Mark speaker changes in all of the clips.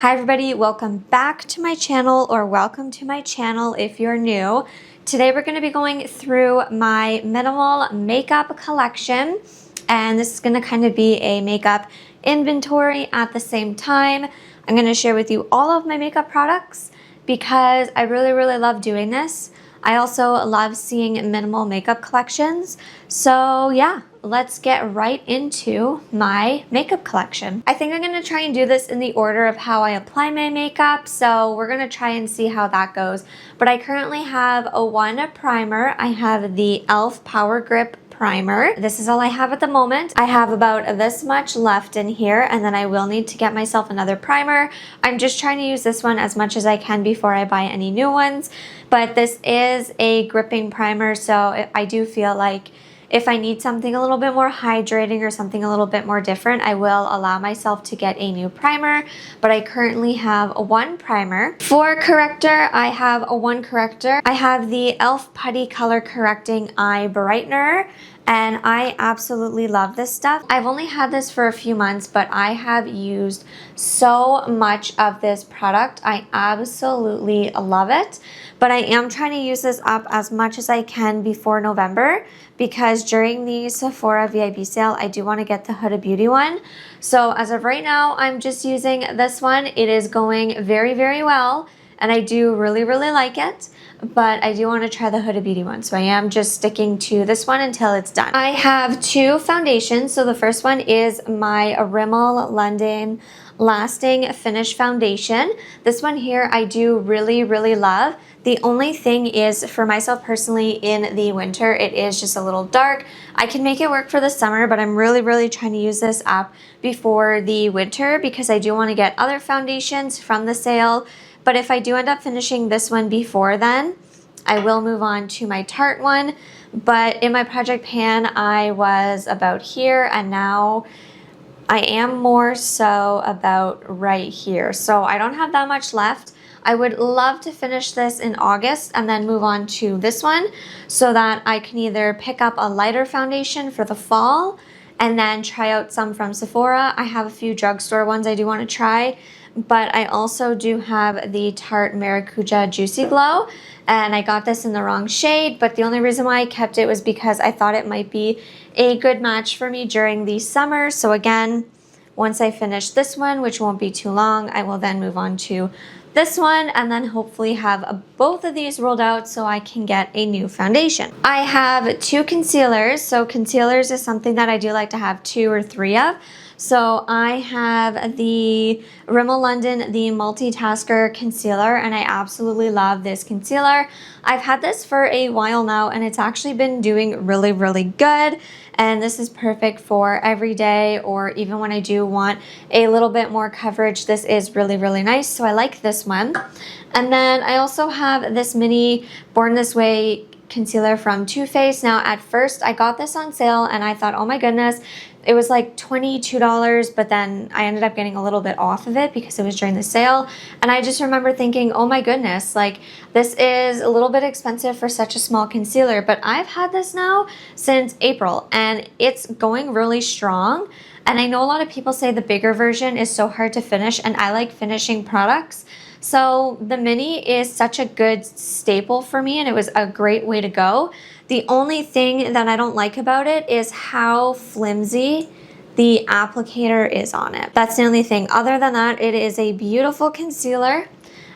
Speaker 1: Hi everybody, welcome back to my channel, or welcome to my channel if you're new. Today we're going to be going through my minimal makeup collection, and this is going to kind of be a makeup inventory at the same time. I'm going to share with you all of my makeup products because I really love doing this. I also love seeing minimal makeup collections. So yeah, let's get right into my makeup collection. I think I'm gonna try and do this in the order of how I apply my makeup. So we're gonna try and see how that goes. But I currently have one primer. I have the e.l.f. Power Grip primer. This is all I have at the moment. I have about this much left in here, and then I will need to get myself another primer. I'm just trying to use this one as much as I can before I buy any new ones. But this is a gripping primer, so I do feel like if I need something a little bit more hydrating or something a little bit more different, I will allow myself to get a new primer. But I currently have one primer. For corrector, I have one corrector. I have the e.l.f. Putty Color Correcting Eye Brightener, and I absolutely love this stuff. I've only had this for a few months, but I have used so much of this product. I absolutely love it. But I am trying to use this up as much as I can before November, because during the Sephora VIB sale, I do want to get the Huda Beauty one. So as of right now, I'm just using this one. It is going very well, and I do really like it. But I do want to try the Huda Beauty one, so I am just sticking to this one until it's done. I have two foundations. So the first one is my Rimmel London Lasting Finish Foundation. This one here I do really love. The only thing is, for myself personally, in the winter it is just a little dark. I can make it work for the summer, but I'm really trying to use this up before the winter because I do want to get other foundations from the sale. But if I do end up finishing this one before then, I will move on to my Tarte one. But in my project pan, I was about here, and now I am more so about right here. So I don't have that much left. I would love to finish this in August and then move on to this one so that I can either pick up a lighter foundation for the fall and then try out some from Sephora. I have a few drugstore ones I do want to try, but I also do have the Tarte Maracuja Juicy Glow, and I got this in the wrong shade, but the only reason why I kept it was because I thought it might be a good match for me during the summer. So again, once I finish this one, which won't be too long, I will then move on to this one and then hopefully have both of these rolled out so I can get a new foundation. I have two concealers. So concealers is something that I do like to have 2 or 3 of. So I have the Rimmel London, the Multitasker Concealer, and I absolutely love this concealer. I've had this for a while now, and it's actually been doing really good. And this is perfect for every day, or even when I do want a little bit more coverage. This is really nice, so I like this one. And then I also have this mini Born This Way concealer from Too Faced. Now at first I got this on sale and I thought, oh my goodness, it was like $22, but then I ended up getting a little bit off of it because it was during the sale. And I just remember thinking, oh my goodness, like this is a little bit expensive for such a small concealer. But I've had this now since April and it's going really strong. And I know a lot of people say the bigger version is so hard to finish, and I like finishing products. So the mini is such a good staple for me, and it was a great way to go. The only thing that I don't like about it is how flimsy the applicator is on it. That's the only thing. Other than that, it is a beautiful concealer.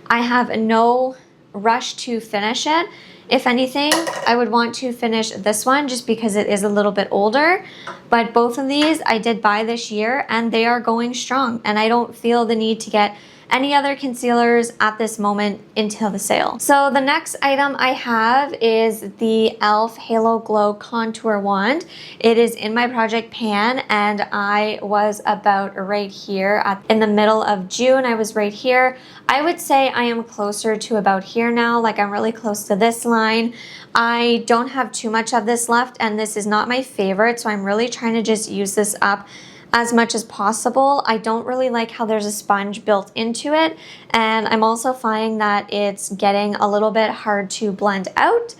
Speaker 1: I have no rush to finish it. If anything, I would want to finish this one just because it is a little bit older. But both of these I did buy this year and they are going strong, and I don't feel the need to get any other concealers at this moment until the sale. So the next item I have is the e.l.f. Halo Glow Contour Wand. It is in my project pan, and I was about right here in the middle of June. I was right here. I would say I am closer to about here now. Like I'm really close to this line. I don't have too much of this left, and this is not my favorite, so I'm really trying to just use this up as much as possible. I don't really like how there's a sponge built into it, and I'm also finding that it's getting a little bit hard to blend out,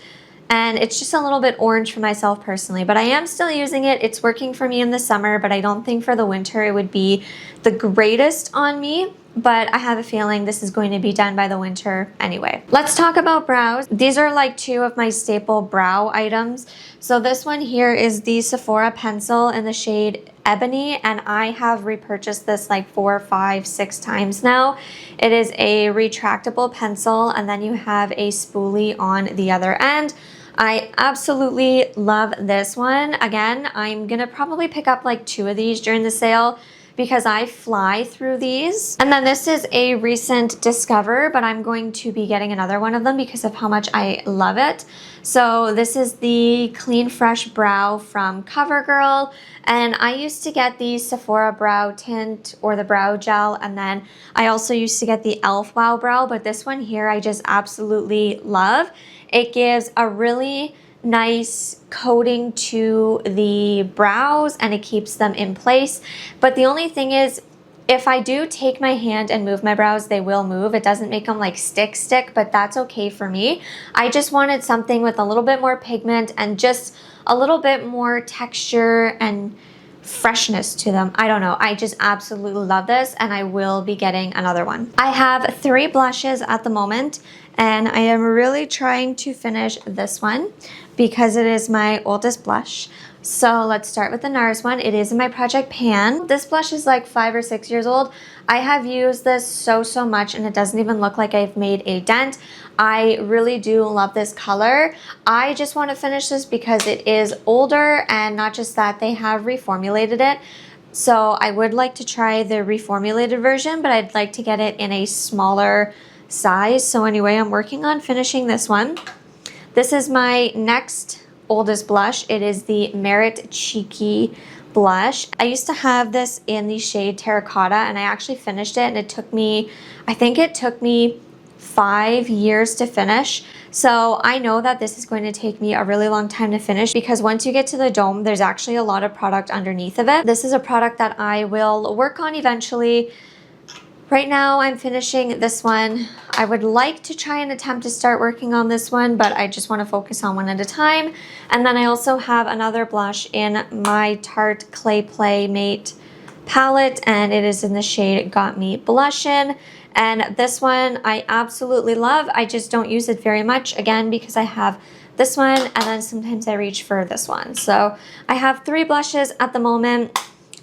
Speaker 1: and it's just a little bit orange for myself personally, but I am still using it. It's working for me in the summer, but I don't think for the winter it would be the greatest on me. but I have a feeling this is going to be done by the winter anyway. Let's talk about brows. These are like two of my staple brow items. So this one here is the Sephora pencil in the shade Ebony, and I have repurchased this like 4, 5, 6 times now. It is a retractable pencil, and then you have a spoolie on the other end. I absolutely love this one. Again, I'm gonna probably pick up like 2 of these during the sale because I fly through these. And then this is a recent discover, but I'm going to be getting another one of them because of how much I love it. So this is the Clean Fresh Brow from CoverGirl. And I used to get the Sephora brow tint or the brow gel, and then I also used to get the e.l.f. Wow Brow, but this one here I just absolutely love. It gives a really nice coating to the brows and it keeps them in place. But the only thing is, if I do take my hand and move my brows, they will move. It doesn't make them like stick, but that's okay for me. I just wanted something with a little bit more pigment and just a little bit more texture and freshness to them. I don't know. I just absolutely love this, and I will be getting another one. I have 3 blushes at the moment, and I am really trying to finish this one because it is my oldest blush. So let's start with the NARS one. It is in my Project Pan. This blush is like 5 or 6 years old. I have used this so much, and it doesn't even look like I've made a dent. I really do love this color. I just want to finish this because it is older, and not just that, they have reformulated it. So I would like to try the reformulated version, but I'd like to get it in a smaller size. So anyway, I'm working on finishing this one. This is my next oldest blush. It is the Merit Cheeky blush. I used to have this in the shade Terracotta, and I actually finished it, and it took me, I think it took me 5 years to finish. So I know that this is going to take me a really long time to finish because once you get to the dome, there's actually a lot of product underneath of it. This is a product that I will work on eventually. Right now I'm finishing this one. I would like to try and attempt to start working on this one, but I just want to focus on one at a time. And then I also have another blush in my Tarte Clay Play Mate palette, and it is in the shade Got Me Blushin'. And this one I absolutely love. I just don't use it very much, again, because I have this one, and then sometimes I reach for this one. So I have 3 blushes at the moment.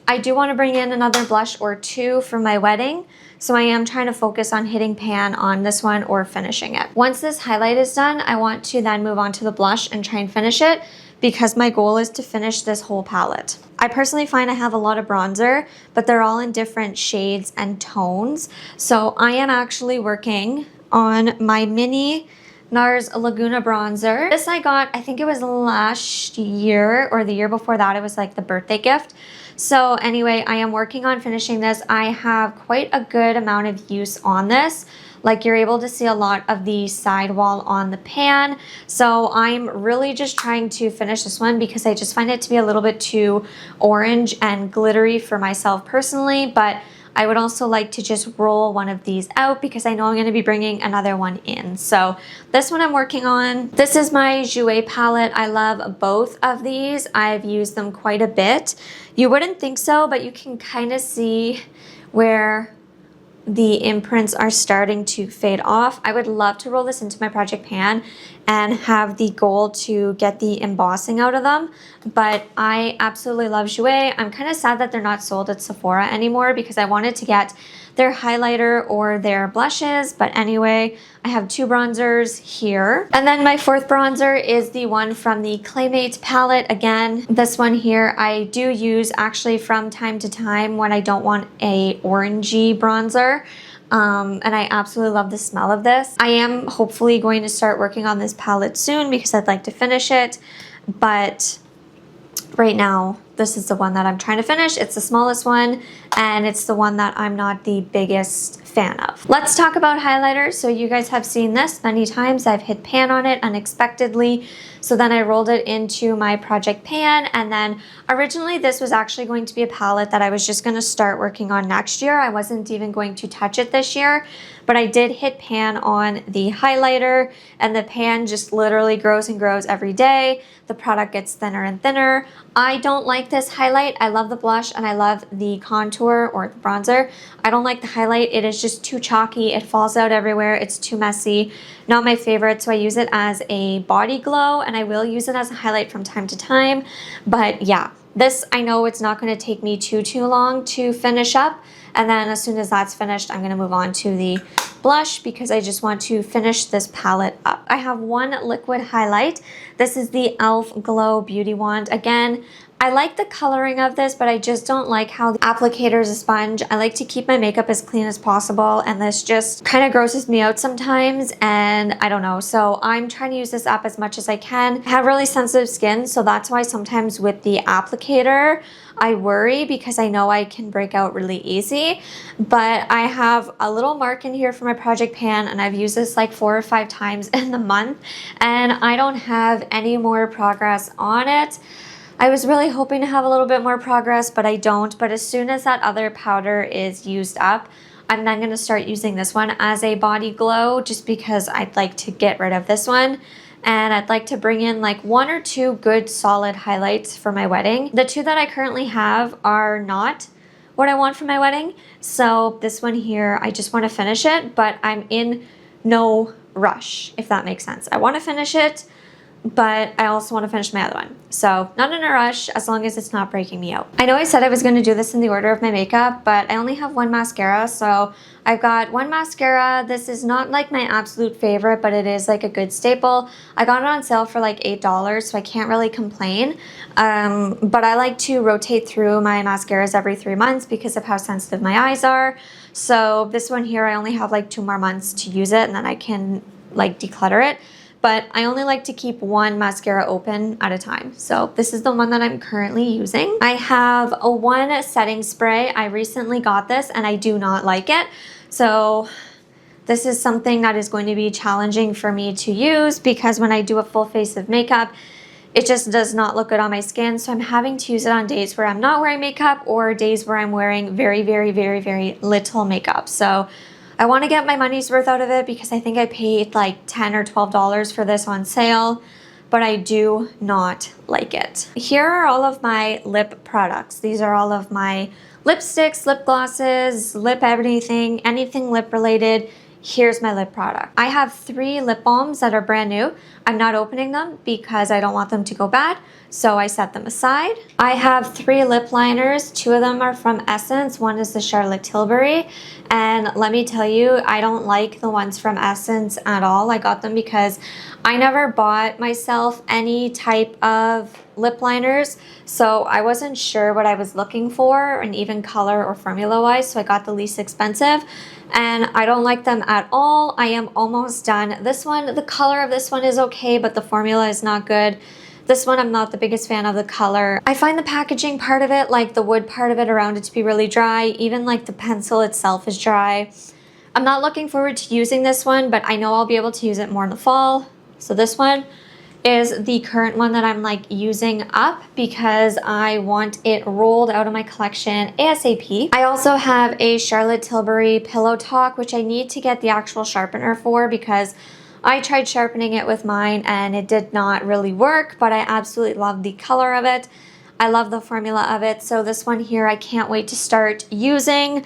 Speaker 1: I do want to bring in another blush or 2 for my wedding. So I am trying to focus on hitting pan on this one or finishing it. Once this highlight is done, I want to then move on to the blush and try and finish it because my goal is to finish this whole palette. I personally find I have a lot of bronzer, but they're all in different shades and tones. So I am actually working on my mini NARS Laguna bronzer. This I got, I think it was last year or the year before that. It was like the birthday gift. So anyway, I am working on finishing this. I have quite a good amount of use on this. Like, you're able to see a lot of the sidewall on the pan. So I'm really just trying to finish this one because I just find it to be a little bit too orange and glittery for myself personally. But I would also like to just roll one of these out because I know I'm going to be bringing another one in. So this one I'm working on. This is my Jouer palette. I love both of these. I've used them quite a bit. You wouldn't think so, but you can kind of see where the imprints are starting to fade off. I would love to roll this into my Project Pan and have the goal to get the embossing out of them, but I absolutely love Jouer. I'm kind of sad that they're not sold at Sephora anymore because I wanted to get their highlighter or their blushes, but anyway, I have 2 bronzers here. And then my 4th bronzer is the one from the Claymate palette. Again, this one here I do use actually from time to time when I don't want a orangey bronzer. And I absolutely love the smell of this. I am hopefully going to start working on this palette soon because I'd like to finish it, but right now this is the one that I'm trying to finish. It's the smallest one, and it's the one that I'm not the biggest fan of. Let's talk about highlighters. So you guys have seen this many times. I've hit pan on it unexpectedly. So then I rolled it into my Project Pan, and then originally this was actually going to be a palette that I was just going to start working on next year. I wasn't even going to touch it this year, but I did hit pan on the highlighter, and the pan just literally grows and grows every day. The product gets thinner and thinner. I don't like this highlight. I love the blush and I love the contour contour or the bronzer. I don't like the highlight. It is just too chalky. It falls out everywhere. It's too messy. Not my favorite, so I use it as a body glow, and I will use it as a highlight from time to time. But yeah, this, I know it's not going to take me too long to finish up. And then as soon as that's finished, I'm going to move on to the blush because I just want to finish this palette up. I have one liquid highlight. This is the e.l.f. Glow Beauty Wand. Again, I like the coloring of this, but I just don't like how the applicator is a sponge. I like to keep my makeup as clean as possible, and this just kind of grosses me out sometimes, and I don't know. So I'm trying to use this up as much as I can. I have really sensitive skin, so that's why sometimes with the applicator, I worry because I know I can break out really easy. But I have a little mark in here for my project pan, and I've used this like 4 or 5 times in the month, and I don't have any more progress on it. I was really hoping to have a little bit more progress, but I don't. But as soon as that other powder is used up, I'm then going to start using this one as a body glow, just because I'd like to get rid of this one. And I'd like to bring in like 1 or 2 good solid highlights for my wedding. The 2 that I currently have are not what I want for my wedding. So this one here, I just want to finish it, but I'm in no rush, if that makes sense. I want to finish it, but I also want to finish my other one. So not in a rush, as long as it's not breaking me out. I know I said I was going to do this in the order of my makeup, but I only have one mascara. So I've got one mascara. This is not like my absolute favorite, but it is like a good staple. I got it on sale for like $8, so I can't really complain. But I like to rotate through my mascaras every 3 months because of how sensitive my eyes are. So this one here, I only have like 2 more months to use it, and then I can like declutter it. But I only like to keep one mascara open at a time. So this is the one that I'm currently using. I have a one setting spray. I recently got this and I do not like it. So this is something that is going to be challenging for me to use because when I do a full face of makeup, it just does not look good on my skin. So I'm having to use it on days where I'm not wearing makeup or days where I'm wearing very little makeup. So I want to get my money's worth out of it because I think I paid like $10 or $12 for this on sale, but I do not like it. Here are all of my lip products. These are all of my lipsticks, lip glosses, lip anything lip related. Here's my lip product. I have 3 lip balms that are brand new. I'm not opening them because I don't want them to go bad, so I set them aside. I have 3 lip liners. 2 of them are from Essence. One is the Charlotte Tilbury, and let me tell you, I don't like the ones from Essence at all. I got them because I never bought myself any type of lip liners, so I wasn't sure what I was looking for, and even color or formula wise, so I got the least expensive, and I don't like them at all. I am almost done. This one, the color of this one is okay, but the formula is not good. This one, I'm not the biggest fan of the color. I find the packaging part of it, like the wood part of it around it, to be really dry. Even like the pencil itself is dry. I'm not looking forward to using this one, but I know I'll be able to use it more in the fall. So this one is the current one that I'm like using up because I want it rolled out of my collection ASAP. I also have a Charlotte Tilbury Pillow Talk, which I need to get the actual sharpener for because I tried sharpening it with mine and it did not really work, but I absolutely love the color of it. I love the formula of it. So this one here, I can't wait to start using.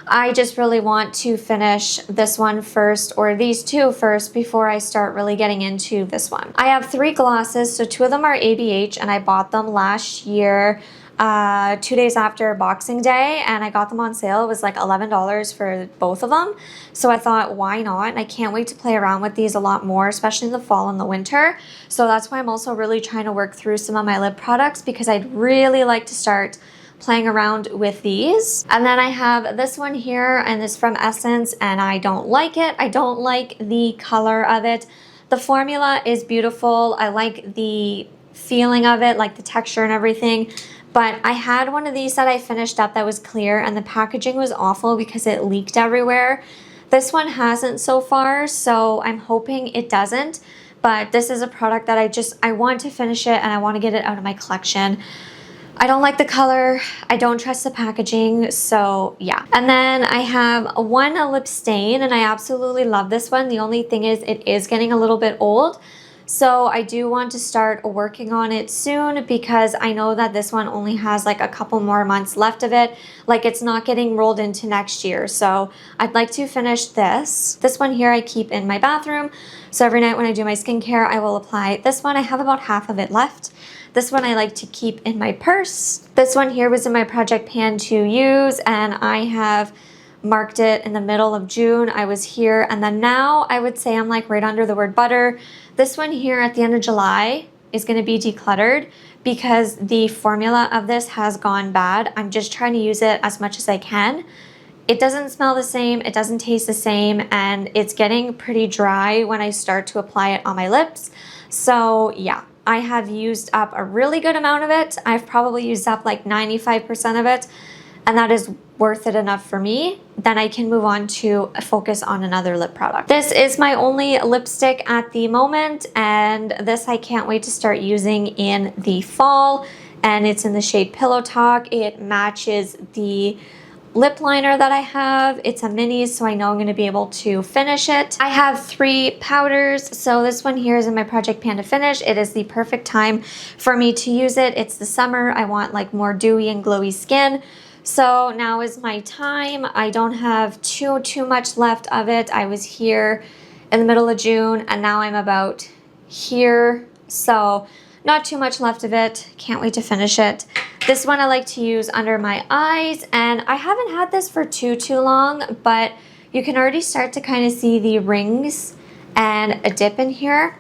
Speaker 1: I just really want to finish this one first, or these 2 first, before I start really getting into this one. I have 3 glosses, so 2 of them are ABH, and I bought them last year, 2 days after Boxing Day, and I got them on sale. It was like $11 for both of them. So I thought, why not? And I can't wait to play around with these a lot more, especially in the fall and the winter. So that's why I'm also really trying to work through some of my lip products because I'd really like to start playing around with these. And then I have this one here, and this from Essence, and I don't like it. I don't like the color of it. The formula is beautiful. I like the feeling of it, like the texture and everything. But I had one of these that I finished up that was clear, and the packaging was awful because it leaked everywhere. This one hasn't so far, so I'm hoping it doesn't. But this is a product that I want to finish it, and I want to get it out of my collection. I don't like the color. I don't trust the packaging, so yeah. And then I have one lip stain, and I absolutely love this one. The only thing is it is getting a little bit old. So I do want to start working on it soon because I know that this one only has like a couple more months left of it. Like it's not getting rolled into next year. So I'd like to finish this. This one here I keep in my bathroom. So every night when I do my skincare, I will apply this one. I have about half of it left. This one I like to keep in my purse. This one here was in my project pan to use, and I have marked it in the middle of June. I was here, and then now I would say I'm like right under the word butter. This one here at the end of July is going to be decluttered because the formula of this has gone bad. I'm just trying to use it as much as I can. It doesn't smell the same, it doesn't taste the same, and it's getting pretty dry when I start to apply it on my lips. So yeah, I have used up a really good amount of it. I've probably used up like 95% of it, and that is worth it enough for me. Then I can move on to focus on another lip product. This is my only lipstick at the moment, and this I can't wait to start using in the fall, and it's in the shade Pillow Talk. It matches the lip liner that I have. It's a mini, so I know I'm going to be able to finish it. I have 3 powders, so this one here is in my project pan to finish. It is the perfect time for me to use it. It's the summer. I want like more dewy and glowy skin. So now is my time. I don't have too much left of it. I was here in the middle of June, and now I'm about here. So not too much left of it. Can't wait to finish it. This one I like to use under my eyes, and I haven't had this for too long, but you can already start to kind of see the rings and a dip in here.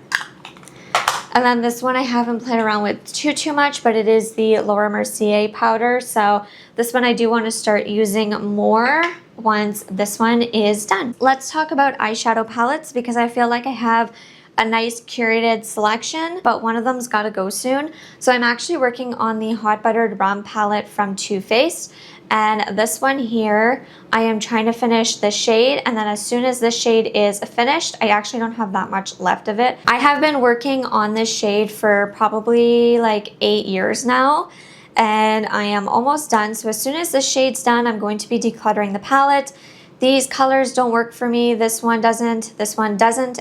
Speaker 1: And then this one I haven't played around with too much, but it is the Laura Mercier powder. So this one I do want to start using more once this one is done. Let's talk about eyeshadow palettes because I feel like I have a nice curated selection, but one of them's gotta go soon. So I'm actually working on the Hot Buttered Rum palette from Too Faced. And this one here, I am trying to finish the shade, and then as soon as this shade is finished, I actually don't have that much left of it. I have been working on this shade for probably like 8 years now, and I am almost done. So as soon as this shade's done, I'm going to be decluttering the palette. These colors don't work for me. This one doesn't,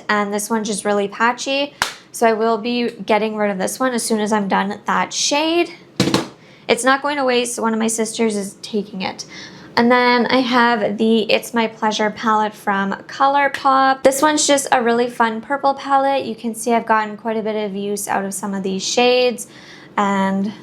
Speaker 1: and this one's just really patchy. So I will be getting rid of this one as soon as I'm done that shade. It's not going to waste. One of my sisters is taking it. And then I have the It's My Pleasure palette from ColourPop. This one's just a really fun purple palette. You can see I've gotten quite a bit of use out of some of these shades. And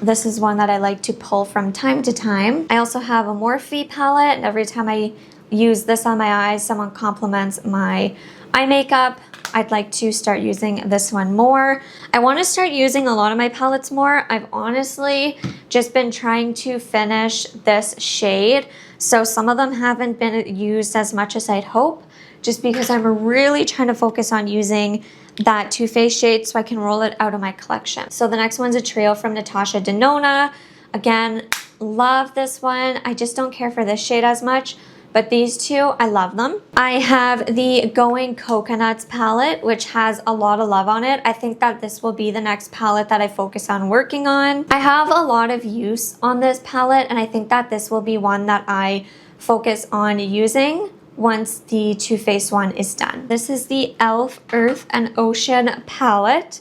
Speaker 1: this is one that I like to pull from time to time. I also have a Morphe palette, and every time I use this on my eyes, someone compliments my eye makeup. I'd like to start using this one more. I want to start using a lot of my palettes more. I've honestly just been trying to finish this shade, so some of them haven't been used as much as I'd hope, just because I'm really trying to focus on using that Too Faced shade so I can roll it out of my collection. So the next one's a trio from Natasha Denona. Again, love this one. I just don't care for this shade as much, but these two, I love them. I have the Going Coconuts palette, which has a lot of love on it. I think that this will be the next palette that I focus on working on. I have a lot of use on this palette, and I think that this will be one that I focus on using once the Too Faced one is done. This is the e.l.f. Earth and Ocean palette.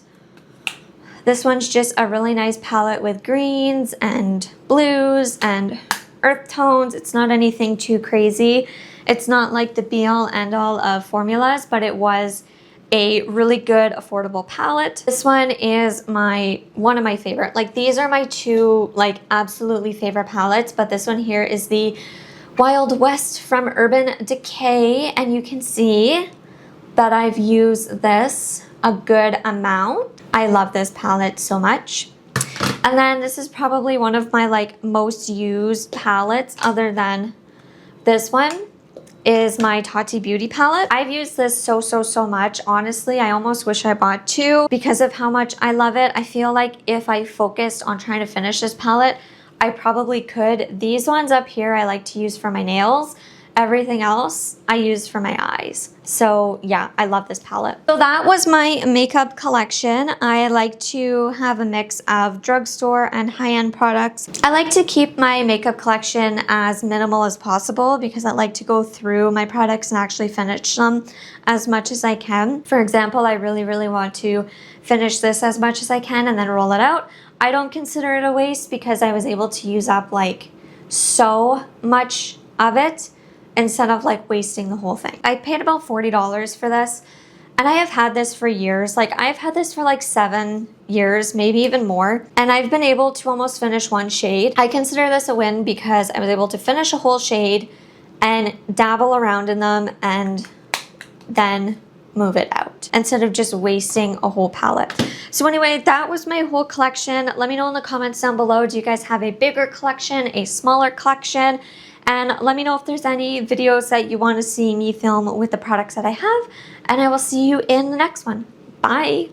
Speaker 1: This one's just a really nice palette with greens and blues and earth tones. It's not anything too crazy. It's not like the be-all end-all of formulas, but it was a really good affordable palette. This one is one of my favorite. Like, these are my 2 like absolutely favorite palettes, but this one here is the Wild West from Urban Decay, and you can see that I've used this a good amount. I love this palette so much. And then this is probably one of my like most used palettes other than this one is my Tati Beauty palette. I've used this so much. Honestly, I almost wish I bought 2 because of how much I love it. I feel like if I focused on trying to finish this palette, I probably could. These ones up here I like to use for my nails, Everything else I use for my eyes. So yeah, I love this palette. So that was my makeup collection. I like to have a mix of drugstore and high-end products. I like to keep my makeup collection as minimal as possible because I like to go through my products and actually finish them as much as I can. For example, I really want to finish this as much as I can and then roll it out. I don't consider it a waste because I was able to use up like so much of it instead of like wasting the whole thing. I paid about $40 for this and I have had this for years. Like I've had this for like 7 years, maybe even more. And I've been able to almost finish one shade. I consider this a win because I was able to finish a whole shade and dabble around in them and then move it out instead of just wasting a whole palette. So anyway, that was my whole collection. Let me know in the comments down below, do you guys have a bigger collection, a smaller collection? And let me know if there's any videos that you want to see me film with the products that I have. And I will see you in the next one. Bye.